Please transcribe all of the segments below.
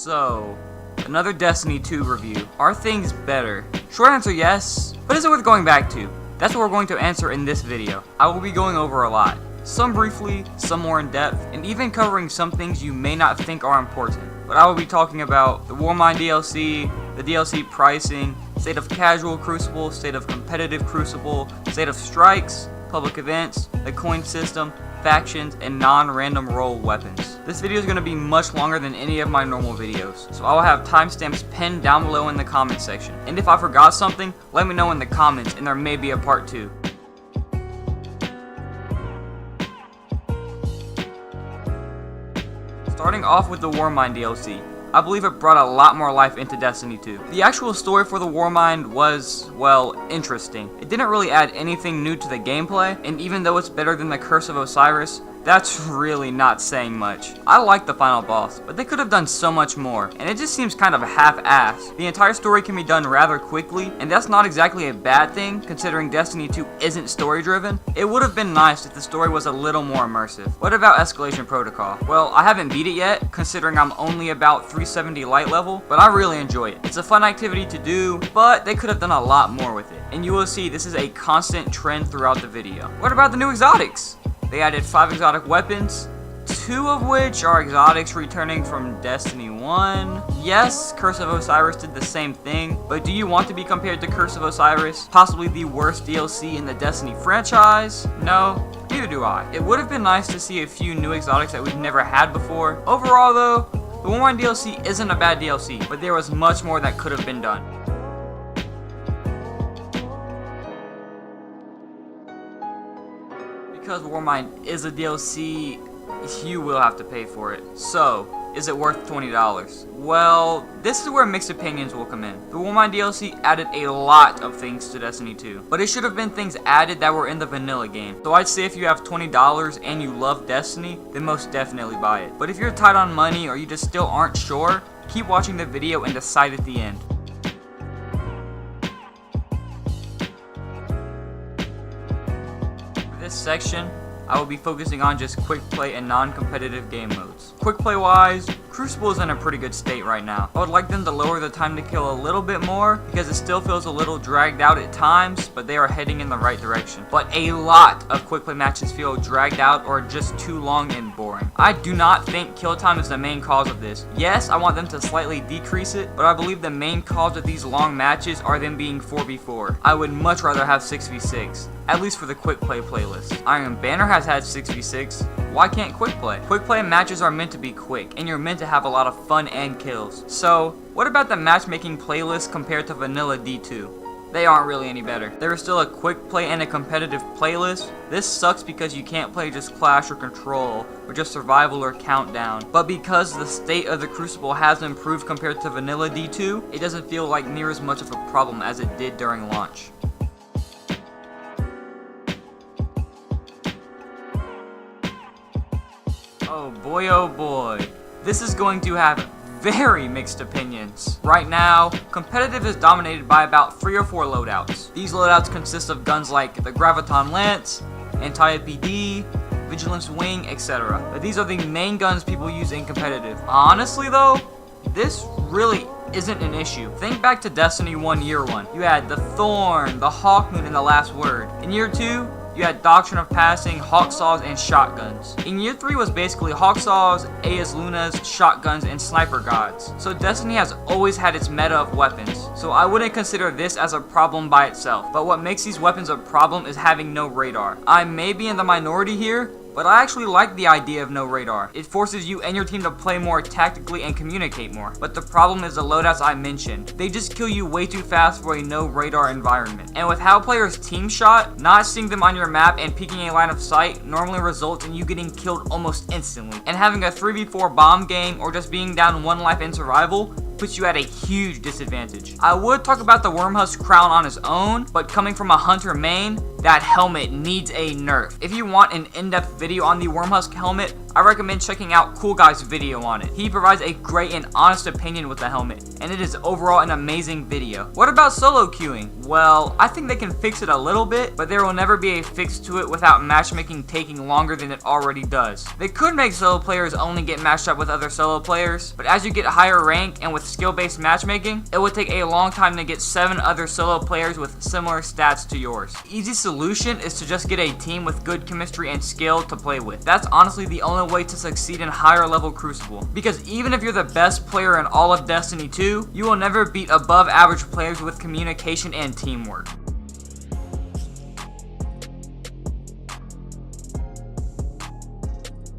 So, another Destiny 2 review. Are things better? Short answer, yes. But is it worth going back to? That's what we're going to answer in this video. I will be going over a lot. Some briefly, some more in depth, and even covering some things you may not think are important. But I will be talking about the Warmind DLC, the DLC pricing, state of casual Crucible, state of competitive Crucible, state of strikes, public events, the coin system, factions, and non-random roll weapons. This video is going to be much longer than any of my normal videos, so I will have timestamps pinned down below in the comments section. And if I forgot something, let me know in the comments and there may be a part 2. Starting off with the Warmind DLC. I believe it brought a lot more life into Destiny 2. The actual story for the Warmind was, well, interesting. It didn't really add anything new to the gameplay, and even though it's better than the Curse of Osiris, that's really not saying much. I like the final boss, but they could have done so much more, and it just seems kind of half-assed. The entire story can be done rather quickly, and that's not exactly a bad thing, considering Destiny 2 isn't story-driven. It would have been nice if the story was a little more immersive. What about Escalation Protocol? Well, I haven't beat it yet, considering I'm only about 370 light level, but I really enjoy it. It's a fun activity to do, but they could have done a lot more with it. And you will see this is a constant trend throughout the video. What about the new exotics? They added 5 exotic weapons, 2 of which are exotics returning from Destiny 1. Yes, Curse of Osiris did the same thing, but do you want to be compared to Curse of Osiris? Possibly the worst DLC in the Destiny franchise? No, neither do I. It would have been nice to see a few new exotics that we've never had before. Overall though, the Warmind DLC isn't a bad DLC, but there was much more that could have been done. Because Warmind is a DLC, you will have to pay for it. So, is it worth $20? Well, this is where mixed opinions will come in. The Warmind DLC added a lot of things to Destiny 2, but it should have been things added that were in the vanilla game. So I'd say if you have $20 and you love Destiny, then most definitely buy it. But if you're tight on money or you just still aren't sure, keep watching the video and decide at the end. This section, I will be focusing on just quick play and non-competitive game modes. Quick play wise, Crucible is in a pretty good state right now. I would like them to lower the time to kill a little bit more because it still feels a little dragged out at times, but they are heading in the right direction. But a lot of quick play matches feel dragged out or just too long and boring. I do not think kill time is the main cause of this. Yes, I want them to slightly decrease it, but I believe the main cause of these long matches are them being 4v4. I would much rather have 6v6. At least for the quick play playlist. Iron Banner has had 6v6, why can't quick play? Quick play matches are meant to be quick, and you're meant to have a lot of fun and kills. So, what about the matchmaking playlist compared to vanilla D2? They aren't really any better. There is still a quick play and a competitive playlist. This sucks because you can't play just Clash or Control, or just Survival or Countdown. But because the state of the Crucible has improved compared to vanilla D2, it doesn't feel like near as much of a problem as it did during launch. Oh boy, this is going to have very mixed opinions. Right now, competitive is dominated by about 3 or 4 loadouts. These loadouts consist of guns like the Graviton Lance, Anti-PD, Vigilance Wing, etc. But these are the main guns people use in competitive. Honestly though, this really isn't an issue. Think back to Destiny 1 Year 1. You had the Thorn, the Hawkmoon, and the Last Word. In Year 2, you had Doctrine of Passing, Hawksaws, and Shotguns. In Year 3 was basically Hawksaws, AS Lunas, Shotguns, and Sniper Gods. So Destiny has always had its meta of weapons. So I wouldn't consider this as a problem by itself. But what makes these weapons a problem is having no radar. I may be in the minority here, but I actually like the idea of no radar. It forces you and your team to play more tactically and communicate more. But the problem is the loadouts I mentioned. They just kill you way too fast for a no radar environment. And with how players team shot, not seeing them on your map and peeking a line of sight normally results in you getting killed almost instantly. And having a 3v4 bomb game or just being down 1 life in survival puts you at a huge disadvantage. I would talk about the Wormhusk crown on his own, but coming from a hunter main, that helmet needs a nerf. If you want an in-depth video on the Wormhusk helmet, I recommend checking out Cool Guy's video on it. He provides a great and honest opinion with the helmet, and it is overall an amazing video. What about solo queuing? Well, I think they can fix it a little bit, but there will never be a fix to it without matchmaking taking longer than it already does. They could make solo players only get matched up with other solo players, but as you get higher rank and with skill-based matchmaking, it would take a long time to get 7 other solo players with similar stats to yours. The easy solution is to just get a team with good chemistry and skill to play with. That's honestly the only way to succeed in higher level Crucible, because even if you're the best player in all of Destiny 2, you will never beat above average players with communication and teamwork.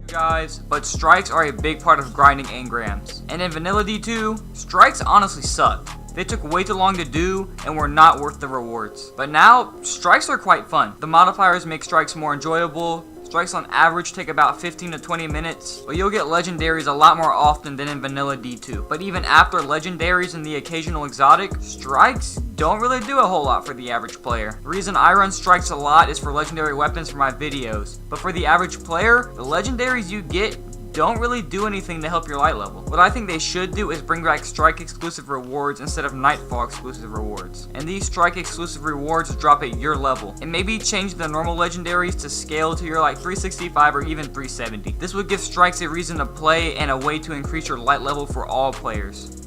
Guys, but strikes are a big part of grinding engrams, and in Vanilla D2, strikes honestly suck. They took way too long to do and were not worth the rewards. But now, strikes are quite fun. The modifiers make strikes more enjoyable. Strikes on average take about 15 to 20 minutes, but you'll get legendaries a lot more often than in Vanilla D2. But even after legendaries and the occasional exotic, strikes don't really do a whole lot for the average player. The reason I run strikes a lot is for legendary weapons for my videos, but for the average player, the legendaries you get don't really do anything to help your light level. What I think they should do is bring back strike exclusive rewards instead of nightfall exclusive rewards. And these strike exclusive rewards drop at your level. And maybe change the normal legendaries to scale to your like 365 or even 370. This would give strikes a reason to play and a way to increase your light level for all players.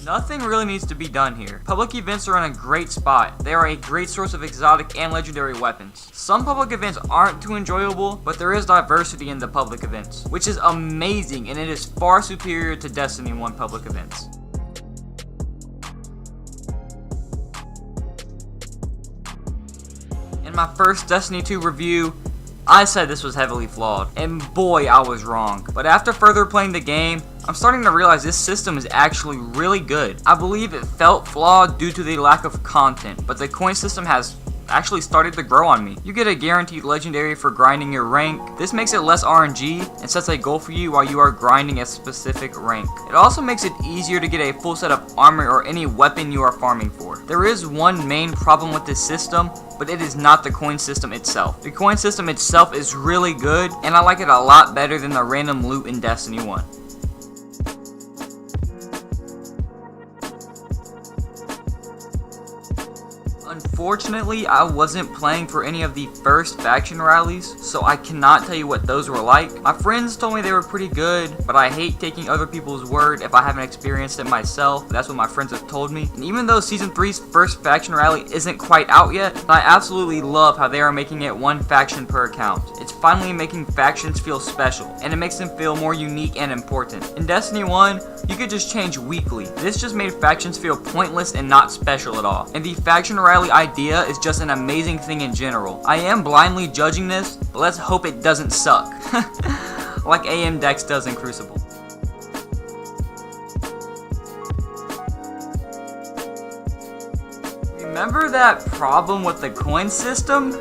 Nothing really needs to be done here. Public events are in a great spot. They are a great source of exotic and legendary weapons. Some public events aren't too enjoyable, but there is diversity in the public events, which is amazing, and it is far superior to Destiny 1 public events. In my first Destiny 2 review, I said this was heavily flawed, and boy, I was wrong. But after further playing the game, I'm starting to realize this system is actually really good. I believe it felt flawed due to the lack of content, but the coin system has actually started to grow on me. You get a guaranteed legendary for grinding your rank. This makes it less RNG and sets a goal for you while you are grinding a specific rank. It also makes it easier to get a full set of armor or any weapon you are farming for. There is one main problem with this system, but it is not the coin system itself. The coin system itself is really good, and I like it a lot better than the random loot in Destiny 1. Unfortunately, I wasn't playing for any of the first faction rallies, so I cannot tell you what those were like. My friends told me they were pretty good, but I hate taking other people's word if I haven't experienced it myself. That's what my friends have told me. And even though Season 3's first faction rally isn't quite out yet, I absolutely love how they are making it one faction per account. It's finally making factions feel special, and it makes them feel more unique and important. In Destiny 1, you could just change weekly. This just made factions feel pointless and not special at all. And the faction rally idea is just an amazing thing in general. I am blindly judging this, but let's hope it doesn't suck. Like AM Dex does in Crucible. Remember that problem with the coin system?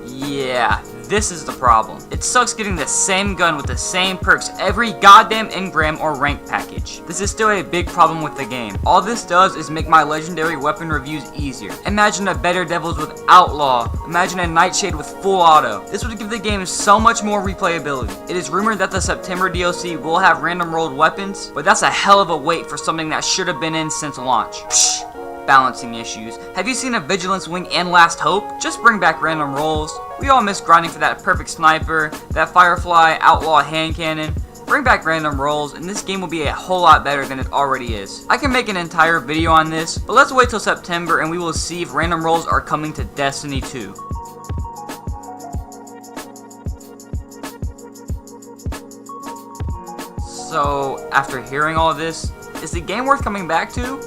Yeah, this is the problem. It sucks getting the same gun with the same perks every goddamn engram or rank package. This is still a big problem with the game. All this does is make my legendary weapon reviews easier. Imagine a Better Devils with Outlaw. Imagine a Nightshade with full auto. This would give the game so much more replayability. It is rumored that the September DLC will have random rolled weapons, but that's a hell of a wait for something that should have been in since launch. Psh. Balancing issues. Have you seen a Vigilance Wing and Last Hope? Just bring back random rolls. We all miss grinding for that perfect sniper, that Firefly, Outlaw hand cannon. Bring back random rolls, and this game will be a whole lot better than it already is. I can make an entire video on this, but let's wait till September and we will see if random rolls are coming to Destiny 2. So, after hearing all this, is the game worth coming back to?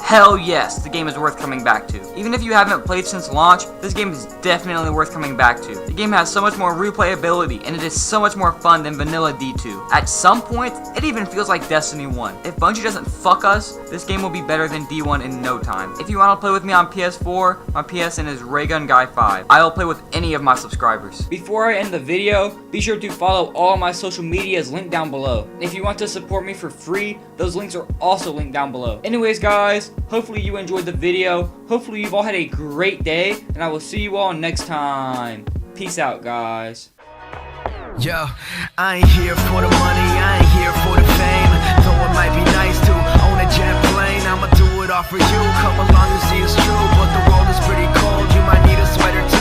hell yes, the game is worth coming back to. Even if you haven't played since launch, this game is definitely worth coming back to. The game has so much more replayability, and it is so much more fun than vanilla D2. At some point, it even feels like Destiny 1. If Bungie doesn't fuck us, this game will be better than D1 in no time. If you want to play with me on PS4, my PSN is RayGunGuy5. I will play with any of my subscribers. Before I end the video, be sure to follow all my social medias linked down below. If you want to support me for free, those links are also linked down below. Anyways guys, hopefully you enjoyed the video. Hopefully you've all had a great day, and I will see you all next time. Peace out, guys. Yo, I ain't here for the money, I ain't here for the fame. Though it might be nice to own a jet plane, I'ma do it all for you. Come along and see it's true, but the world is pretty cold. You might need a sweater too.